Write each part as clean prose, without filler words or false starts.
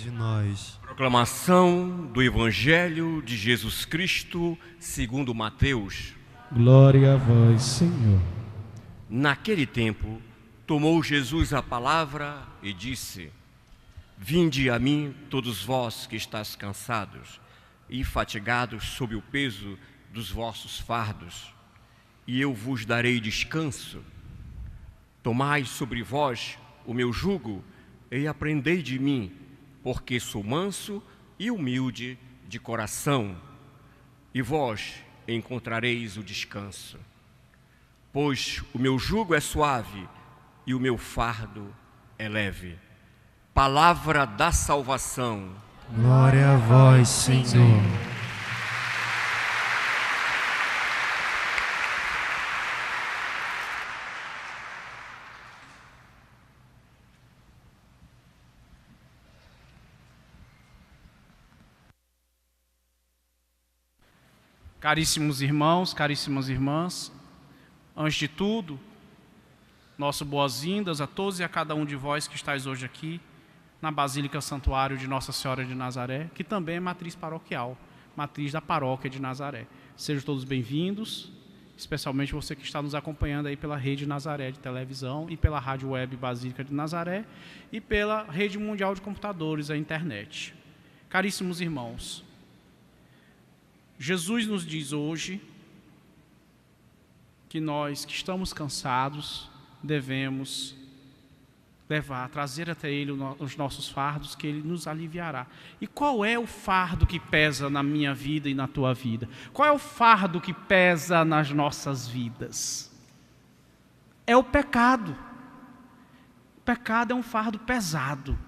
de nós. Proclamação do Evangelho de Jesus Cristo segundo Mateus. Glória a vós, Senhor. Naquele tempo, tomou Jesus a palavra e disse: Vinde a mim, todos vós que estáis cansados e fatigados sob o peso dos vossos fardos, e eu vos darei descanso. Tomai sobre vós o meu jugo e aprendei de mim, porque sou manso e humilde de coração, e vós encontrareis o descanso. Pois o meu jugo é suave e o meu fardo é leve. Palavra da salvação. Glória a vós, Senhor. Caríssimos irmãos, caríssimas irmãs, antes de tudo, nosso boas-vindas a todos e a cada um de vós que estáis hoje aqui na Basílica Santuário de Nossa Senhora de Nazaré, que também é matriz paroquial, matriz da paróquia de Nazaré. Sejam todos bem-vindos, especialmente você que está nos acompanhando aí pela Rede Nazaré de televisão e pela Rádio Web Basílica de Nazaré e pela Rede Mundial de Computadores, a internet. Caríssimos irmãos, Jesus nos diz hoje que nós que estamos cansados devemos trazer até Ele os nossos fardos, que Ele nos aliviará. E qual é o fardo que pesa na minha vida e na tua vida? Qual é o fardo que pesa nas nossas vidas? É o pecado. O pecado é um fardo pesado.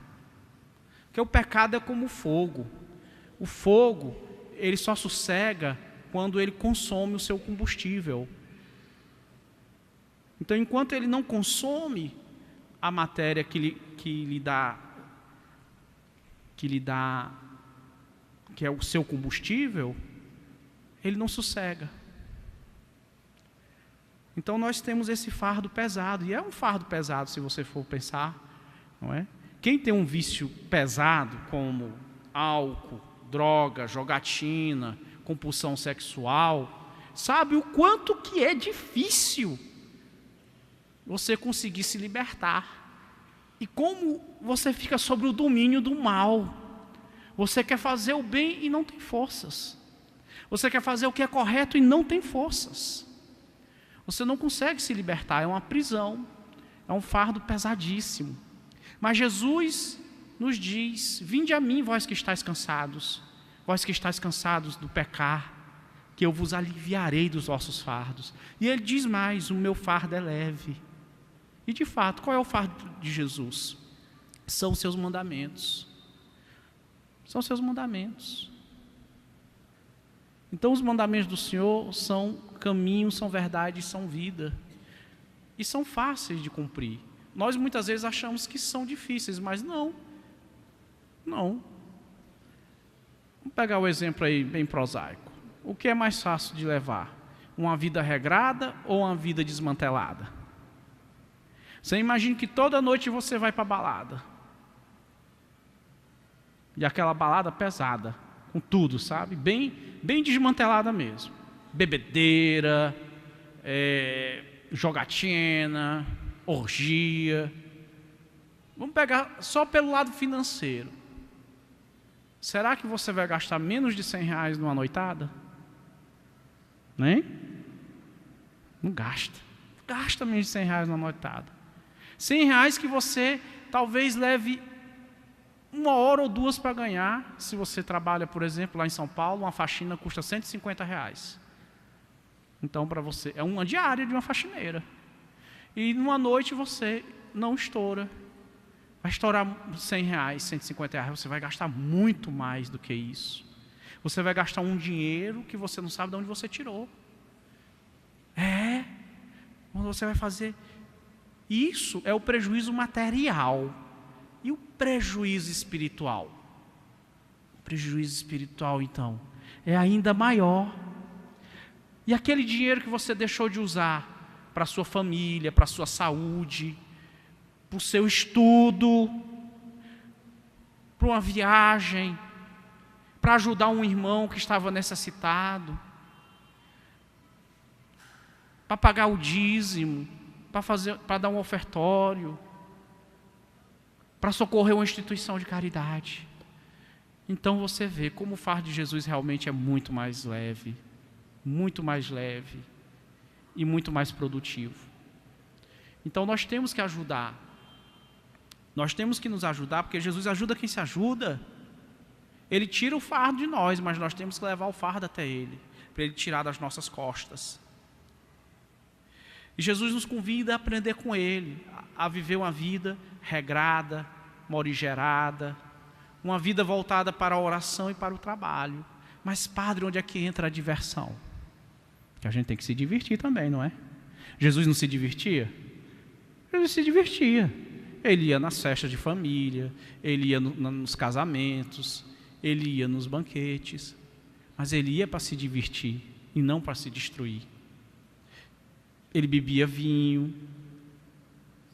Porque o pecado é como o fogo. O fogo, ele só sossega quando ele consome o seu combustível. Então, enquanto ele não consome a matéria que é o seu combustível, ele não sossega. Então, nós temos esse fardo pesado, e é um fardo pesado se você for pensar, não é? Quem tem um vício pesado, como álcool, droga, jogatina, compulsão sexual, sabe o quanto que é difícil você conseguir se libertar. E como você fica sob o domínio do mal. Você quer fazer o bem e não tem forças. Você quer fazer o que é correto e não tem forças. Você não consegue se libertar, é uma prisão, é um fardo pesadíssimo. Mas Jesus nos diz: vinde a mim, vós que estáis cansados, vós que estáis cansados do pecar, que eu vos aliviarei dos vossos fardos. E ele diz mais: o meu fardo é leve. E de fato, qual é o fardo de Jesus? São os seus mandamentos. São os seus mandamentos. Então os mandamentos do Senhor são caminho, são verdade, são vida. E são fáceis de cumprir. Nós muitas vezes achamos que são difíceis, mas não. Não. Vamos pegar o exemplo aí bem prosaico. O que é mais fácil de levar? Uma vida regrada ou uma vida desmantelada? Você imagina que toda noite você vai para a balada. E aquela balada pesada, com tudo, sabe? Bem desmantelada mesmo. Bebedeira, jogatina, orgia. Vamos pegar só pelo lado financeiro. Será que você vai gastar menos de R$100 numa noitada? Nem? Não gasta. Gasta menos de R$100 numa noitada. R$100 que você talvez leve 1 hora ou 2 para ganhar. Se você trabalha, por exemplo, lá em São Paulo, uma faxina custa R$150. Então, para você, é uma diária de uma faxineira. E numa noite você não estoura. Vai estourar R$100, R$150, você vai gastar muito mais do que isso. Você vai gastar um dinheiro que você não sabe de onde você tirou. Quando você vai fazer... Isso é o prejuízo material. E o prejuízo espiritual? O prejuízo espiritual, então, é ainda maior. E aquele dinheiro que você deixou de usar para a sua família, para a sua saúde, para o seu estudo, para para uma viagem, para ajudar um irmão que estava necessitado, para pagar o dízimo, para dar um ofertório, para socorrer uma instituição de caridade. Então você vê como o fardo de Jesus realmente é muito mais leve e muito mais produtivo. Então nós temos que ajudar. Nós temos que nos ajudar, porque Jesus ajuda quem se ajuda. Ele tira o fardo de nós, mas nós temos que levar o fardo até Ele, para Ele tirar das nossas costas. E Jesus nos convida a aprender com Ele, a viver uma vida regrada, morigerada, uma vida voltada para a oração e para o trabalho. Mas, Padre, onde é que entra a diversão? Que a gente tem que se divertir também, não é? Jesus não se divertia? Jesus se divertia. Ele ia nas festas de família, ele ia nos casamentos, ele ia nos banquetes, mas ele ia para se divertir e não para se destruir. Ele bebia vinho,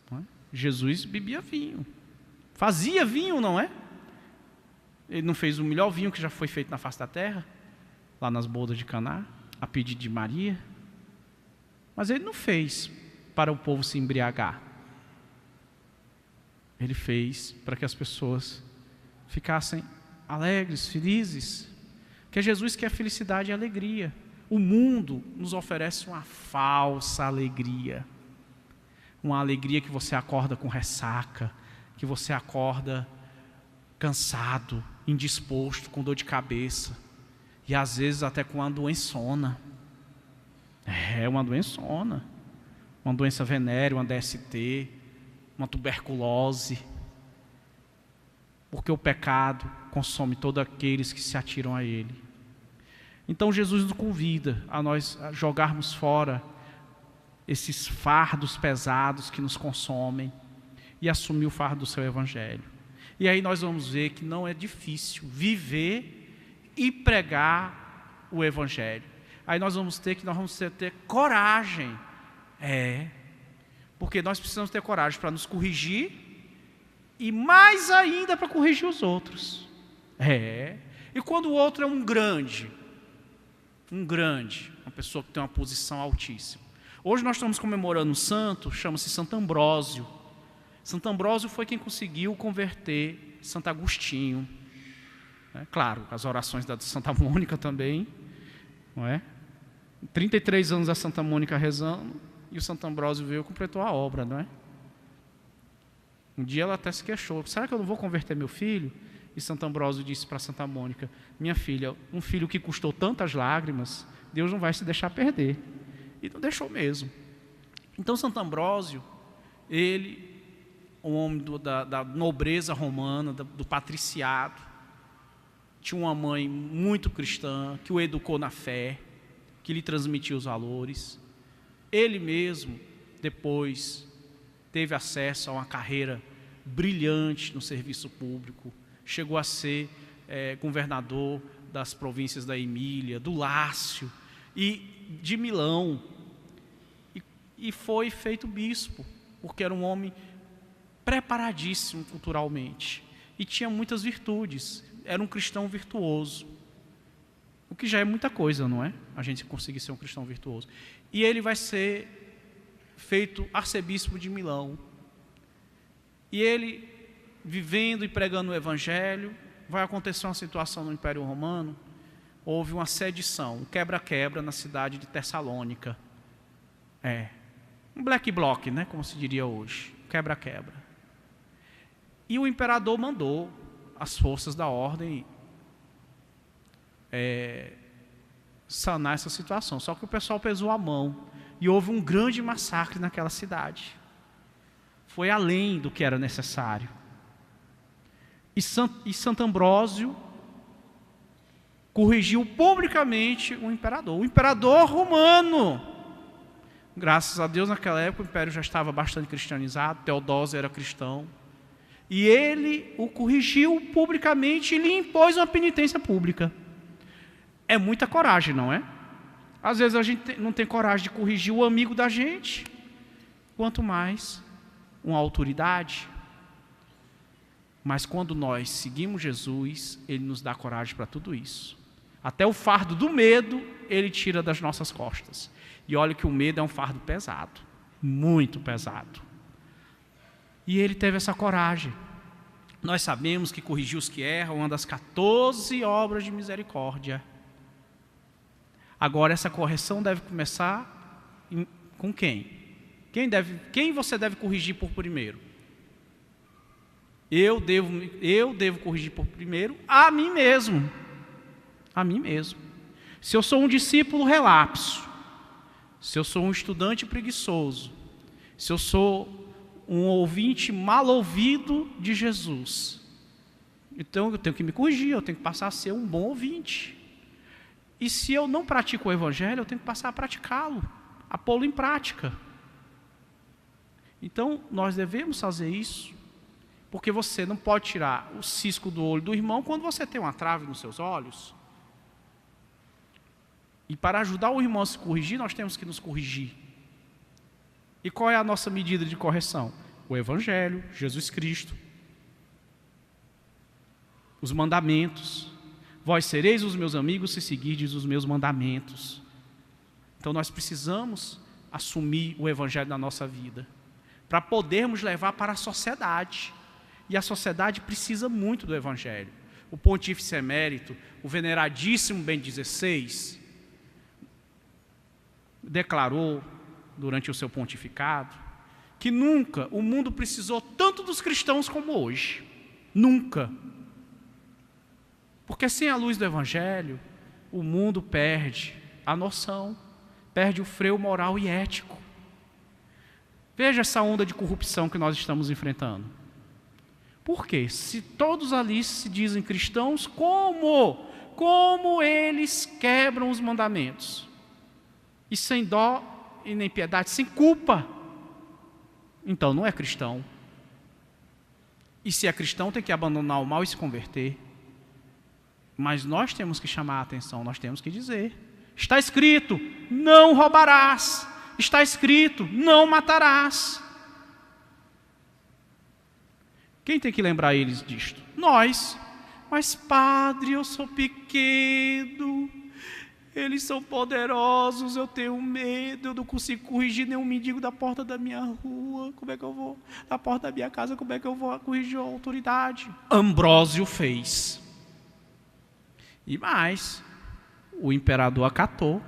não é? Jesus bebia vinho, fazia vinho, não é? Ele não fez o melhor vinho que já foi feito na face da terra, lá nas bodas de Caná, a pedido de Maria, mas ele não fez para o povo se embriagar. Ele fez para que as pessoas ficassem alegres, felizes. Porque Jesus quer felicidade e alegria. O mundo nos oferece uma falsa alegria. Uma alegria que você acorda com ressaca, que você acorda cansado, indisposto, com dor de cabeça. E às vezes até com uma doençona. É uma doençona. Uma doença venérea, uma DST, uma tuberculose, porque o pecado consome todos aqueles que se atiram a ele. Então Jesus nos convida a nós jogarmos fora esses fardos pesados que nos consomem e assumir o fardo do seu Evangelho. E aí nós vamos ver que não é difícil viver e pregar o Evangelho. Aí nós vamos ter coragem. Porque nós precisamos ter coragem para nos corrigir e mais ainda para corrigir os outros. E quando o outro é um grande, uma pessoa que tem uma posição altíssima. Hoje nós estamos comemorando um santo, chama-se Santo Ambrósio. Santo Ambrósio foi quem conseguiu converter Santo Agostinho. Claro, as orações da Santa Mônica também, não é? 33 anos a Santa Mônica rezando, e o Santo Ambrósio veio e completou a obra, não é? Um dia ela até se queixou: será que eu não vou converter meu filho? E Santo Ambrósio disse para Santa Mônica: minha filha, um filho que custou tantas lágrimas, Deus não vai se deixar perder. E não deixou mesmo. Então Santo Ambrósio, ele, um homem da nobreza romana, do patriciado, tinha uma mãe muito cristã, que o educou na fé, que lhe transmitiu os valores. Ele mesmo, depois, teve acesso a uma carreira brilhante no serviço público, chegou a ser governador das províncias da Emília, do Lácio e de Milão, e foi feito bispo, porque era um homem preparadíssimo culturalmente, e tinha muitas virtudes, era um cristão virtuoso, o que já é muita coisa, não é? A gente conseguir ser um cristão virtuoso. E ele vai ser feito arcebispo de Milão. E ele, vivendo e pregando o Evangelho, vai acontecer uma situação no Império Romano. Houve uma sedição, um quebra-quebra na cidade de Tessalônica. Um black bloc, né, como se diria hoje. Quebra-quebra. E o imperador mandou as forças da ordem sanar essa situação. Só que o pessoal pesou a mão e houve um grande massacre naquela cidade. Foi além do que era necessário. E Santo Ambrósio corrigiu publicamente o imperador romano. Graças a Deus, naquela época o império já estava bastante cristianizado, Teodósio era cristão. E ele o corrigiu publicamente e lhe impôs uma penitência pública. É muita coragem, não é? Às vezes a gente não tem coragem de corrigir o amigo da gente, quanto mais uma autoridade. Mas quando nós seguimos Jesus, Ele nos dá coragem para tudo isso. Até o fardo do medo, Ele tira das nossas costas. E olha que o medo é um fardo pesado, muito pesado. E Ele teve essa coragem. Nós sabemos que corrigir os que erram é uma das 14 obras de misericórdia. Agora, essa correção deve começar com quem? Quem você deve corrigir por primeiro? Eu devo corrigir por primeiro a mim mesmo. A mim mesmo. Se eu sou um discípulo relapso, se eu sou um estudante preguiçoso, se eu sou um ouvinte mal ouvido de Jesus, então eu tenho que me corrigir, eu tenho que passar a ser um bom ouvinte. E se eu não pratico o Evangelho, eu tenho que passar a praticá-lo, a pô-lo em prática. Então, nós devemos fazer isso, porque você não pode tirar o cisco do olho do irmão quando você tem uma trave nos seus olhos. E para ajudar o irmão a se corrigir, nós temos que nos corrigir. E qual é a nossa medida de correção? O Evangelho, Jesus Cristo, os mandamentos. Vós sereis os meus amigos se seguirdes os meus mandamentos. Então nós precisamos assumir o Evangelho na nossa vida, para podermos levar para a sociedade. E a sociedade precisa muito do Evangelho. O Pontífice Emérito, o veneradíssimo Bento XVI, declarou durante o seu pontificado que nunca o mundo precisou tanto dos cristãos como hoje. Nunca. Porque sem a luz do Evangelho, o mundo perde a noção, perde o freio moral e ético. Veja essa onda de corrupção que nós estamos enfrentando. Por quê? Se todos ali se dizem cristãos, como eles quebram os mandamentos? E sem dó e nem piedade, sem culpa. Então não é cristão. E se é cristão, tem que abandonar o mal e se converter. Mas nós temos que chamar a atenção, nós temos que dizer. Está escrito, não roubarás. Está escrito, não matarás. Quem tem que lembrar eles disto? Nós. Mas padre, eu sou pequeno. Eles são poderosos, eu tenho medo, eu não consigo corrigir nenhum mendigo da porta da minha rua. Como é que eu vou? Da porta da minha casa, como é que eu vou corrigir a autoridade? Ambrósio fez. E mais, o imperador acatou,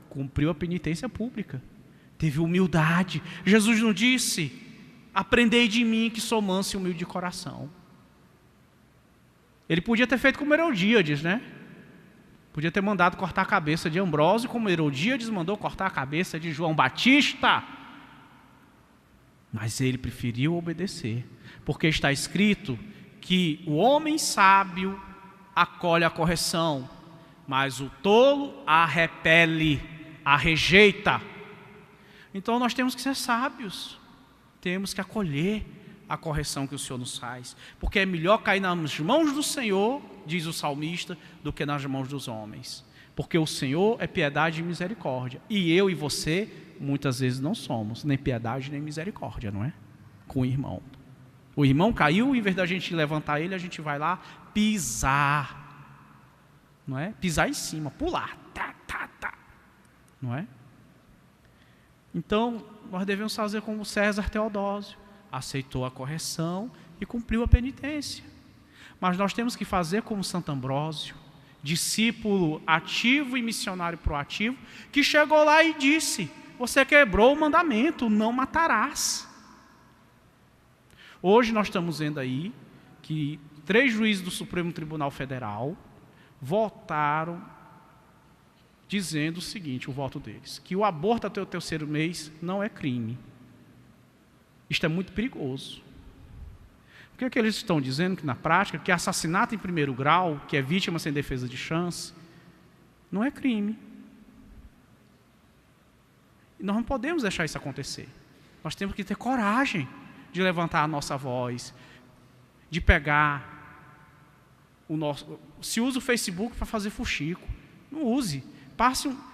cumpriu a penitência pública, teve humildade. Jesus não disse, aprendei de mim que sou manso e humilde de coração. Ele podia ter feito como Herodíades, né? Podia ter mandado cortar a cabeça de Ambrósio, como Herodíades mandou cortar a cabeça de João Batista. Mas ele preferiu obedecer, porque está escrito que o homem sábio acolhe a correção, mas o tolo a repele, a rejeita. Então nós temos que ser sábios, temos que acolher a correção que o Senhor nos faz, porque é melhor cair nas mãos do Senhor, diz o salmista, do que nas mãos dos homens, porque o Senhor é piedade e misericórdia, e eu e você muitas vezes não somos nem piedade nem misericórdia, não é? Com o irmão caiu, em vez da gente levantar ele, a gente vai lá pisar, não é? Pisar em cima, pular, não é? Então nós devemos fazer como César Teodósio, aceitou a correção e cumpriu a penitência. Mas nós temos que fazer como Santo Ambrósio, discípulo ativo e missionário proativo, que chegou lá e disse, você quebrou o mandamento, não matarás. Hoje nós estamos vendo aí que 3 juízes do Supremo Tribunal Federal votaram dizendo o seguinte, o voto deles, que o aborto até o 3º mês não é crime. Isto é muito perigoso. O que é que eles estão dizendo? Que na prática, que assassinato em 1º grau, que é vítima sem defesa de chance, não é crime. E nós não podemos deixar isso acontecer. Nós temos que ter coragem de levantar a nossa voz, de pegar o nosso... Se usa o Facebook para fazer fuxico, não use.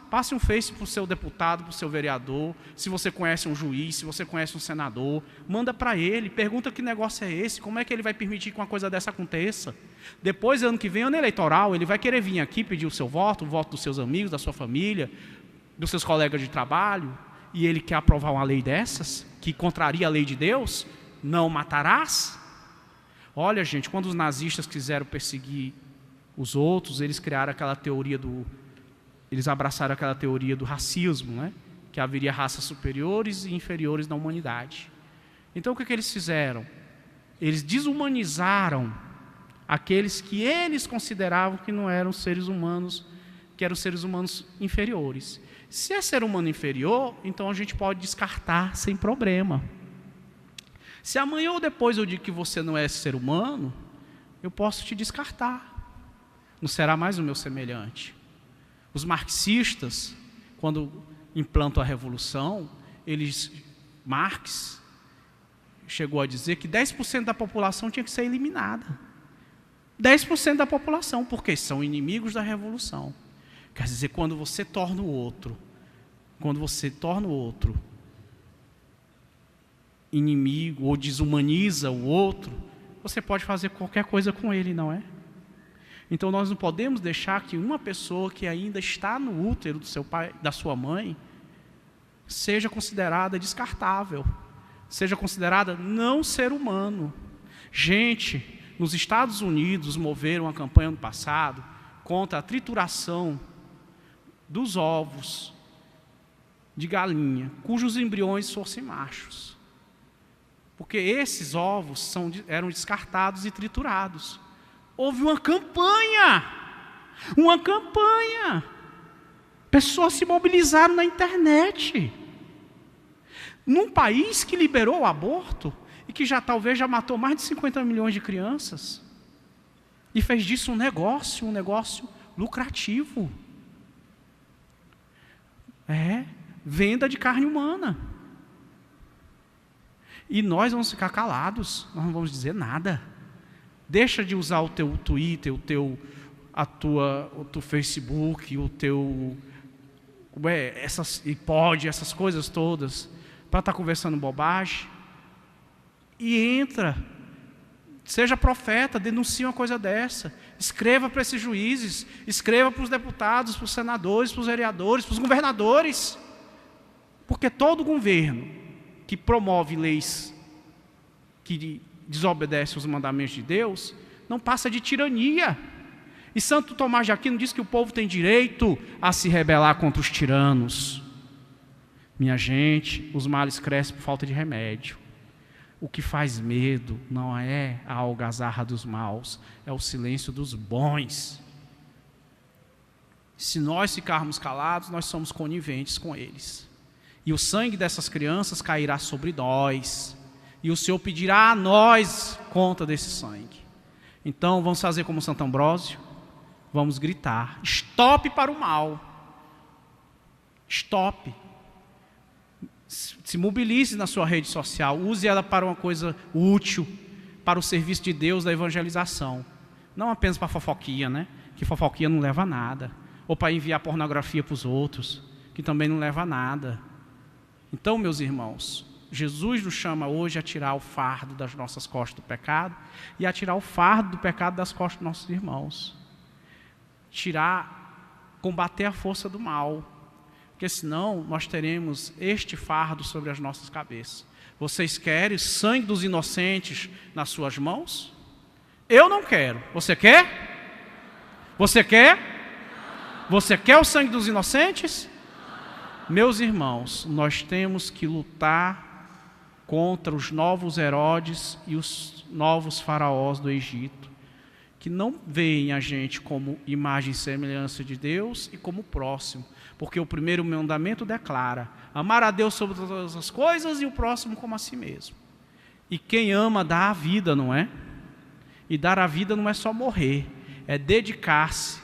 Passe um Face para o seu deputado, para o seu vereador, se você conhece um juiz, se você conhece um senador, manda para ele, pergunta que negócio é esse, como é que ele vai permitir que uma coisa dessa aconteça. Depois, ano que vem, ano eleitoral, ele vai querer vir aqui pedir o seu voto, o voto dos seus amigos, da sua família, dos seus colegas de trabalho, e ele quer aprovar uma lei dessas, que contraria a lei de Deus, não matarás. Olha, gente, quando os nazistas quiseram perseguir os outros, eles criaram aquela teoria eles abraçaram aquela teoria do racismo, né? Que haveria raças superiores e inferiores na humanidade. Então, o que eles fizeram? Eles desumanizaram aqueles que eles consideravam que não eram seres humanos, que eram seres humanos inferiores. Se é ser humano inferior, então a gente pode descartar sem problema. Se amanhã ou depois eu digo que você não é ser humano, eu posso te descartar. Não será mais o meu semelhante. Os marxistas, quando implantam a revolução, Marx chegou a dizer que 10% da população tinha que ser eliminada. 10% da população, porque são inimigos da revolução. Quer dizer, quando você torna o outro inimigo ou desumaniza o outro, você pode fazer qualquer coisa com ele, não é? Então nós não podemos deixar que uma pessoa que ainda está no útero do seu pai, da sua mãe, seja considerada descartável, seja considerada não ser humano. Gente, nos Estados Unidos moveram uma campanha no passado contra a trituração dos ovos de galinha, cujos embriões fossem machos. Porque esses ovos eram descartados e triturados. Houve uma campanha. Pessoas se mobilizaram na internet. Num país que liberou o aborto e que talvez já matou mais de 50 milhões de crianças. E fez disso um negócio lucrativo. Venda de carne humana. E nós vamos ficar calados, nós não vamos dizer nada. Deixa de usar o teu Twitter, o teu Facebook, o teu essas coisas todas, para estar conversando bobagem. E entra, seja profeta, denuncie uma coisa dessa. Escreva para esses juízes, escreva para os deputados, para os senadores, para os vereadores, para os governadores. Porque todo governo que promove leis que desobedecem os mandamentos de Deus, não passa de tirania. E Santo Tomás de Aquino diz que o povo tem direito a se rebelar contra os tiranos. Minha gente, os males crescem por falta de remédio. O que faz medo não é a algazarra dos maus, é o silêncio dos bons. Se nós ficarmos calados, nós somos coniventes com eles. E o sangue dessas crianças cairá sobre nós. E o Senhor pedirá a nós conta desse sangue. Então vamos fazer como Santo Ambrósio. Vamos gritar: stop para o mal. Stop. Se mobilize na sua rede social. Use ela para uma coisa útil, para o serviço de Deus da evangelização. Não apenas para fofoquinha, né? Que fofoquinha não leva a nada. Ou para enviar pornografia para os outros, que também não leva a nada. Então, meus irmãos, Jesus nos chama hoje a tirar o fardo das nossas costas do pecado e a tirar o fardo do pecado das costas dos nossos irmãos. Combater a força do mal, porque senão nós teremos este fardo sobre as nossas cabeças. Vocês querem o sangue dos inocentes nas suas mãos? Eu não quero. Você quer? Você quer? Você quer o sangue dos inocentes? Meus irmãos, nós temos que lutar contra os novos Herodes e os novos faraós do Egito, que não veem a gente como imagem e semelhança de Deus e como próximo, porque o primeiro mandamento declara: amar a Deus sobre todas as coisas e o próximo como a si mesmo. E quem ama dá a vida, não é? E dar a vida não é só morrer, é dedicar-se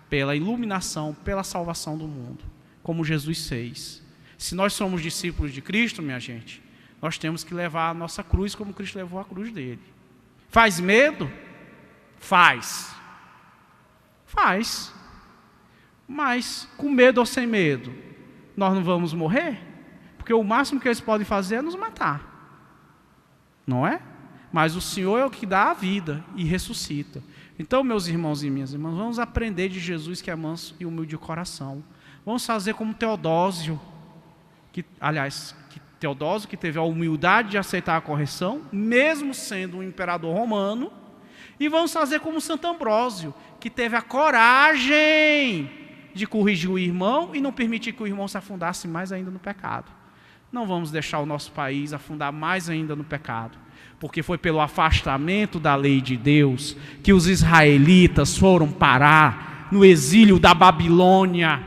pela iluminação, pela salvação do mundo, como Jesus fez. Se nós somos discípulos de Cristo, minha gente, nós temos que levar a nossa cruz como Cristo levou a cruz dele. Faz medo? Faz. Mas, com medo ou sem medo, nós não vamos morrer? Porque o máximo que eles podem fazer é nos matar. Não é? Mas o Senhor é o que dá a vida e ressuscita. Então, meus irmãos e minhas irmãs, vamos aprender de Jesus, que é manso e humilde de coração. Vamos fazer como Teodósio, Teodósio, que teve a humildade de aceitar a correção, mesmo sendo um imperador romano. E vamos fazer como Santo Ambrósio, que teve a coragem de corrigir o irmão e não permitir que o irmão se afundasse mais ainda no pecado. Não vamos deixar o nosso país afundar mais ainda no pecado, porque foi pelo afastamento da lei de Deus que os israelitas foram parar no exílio da Babilônia.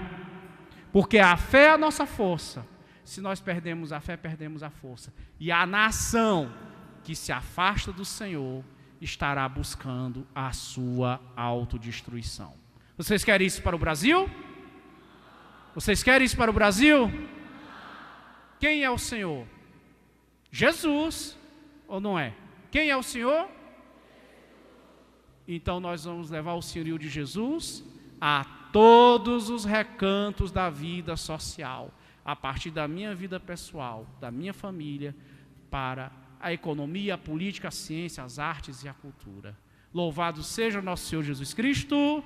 Porque a fé é a nossa força. Se nós perdemos a fé, perdemos a força. E a nação que se afasta do Senhor estará buscando a sua autodestruição. Vocês querem isso para o Brasil? Vocês querem isso para o Brasil? Quem é o Senhor? Jesus, ou não é? Quem é o Senhor? Então nós vamos levar o senhorio de Jesus a todos os recantos da vida social, a partir da minha vida pessoal, da minha família, para a economia, a política, a ciência, as artes e a cultura. Louvado seja nosso Senhor Jesus Cristo.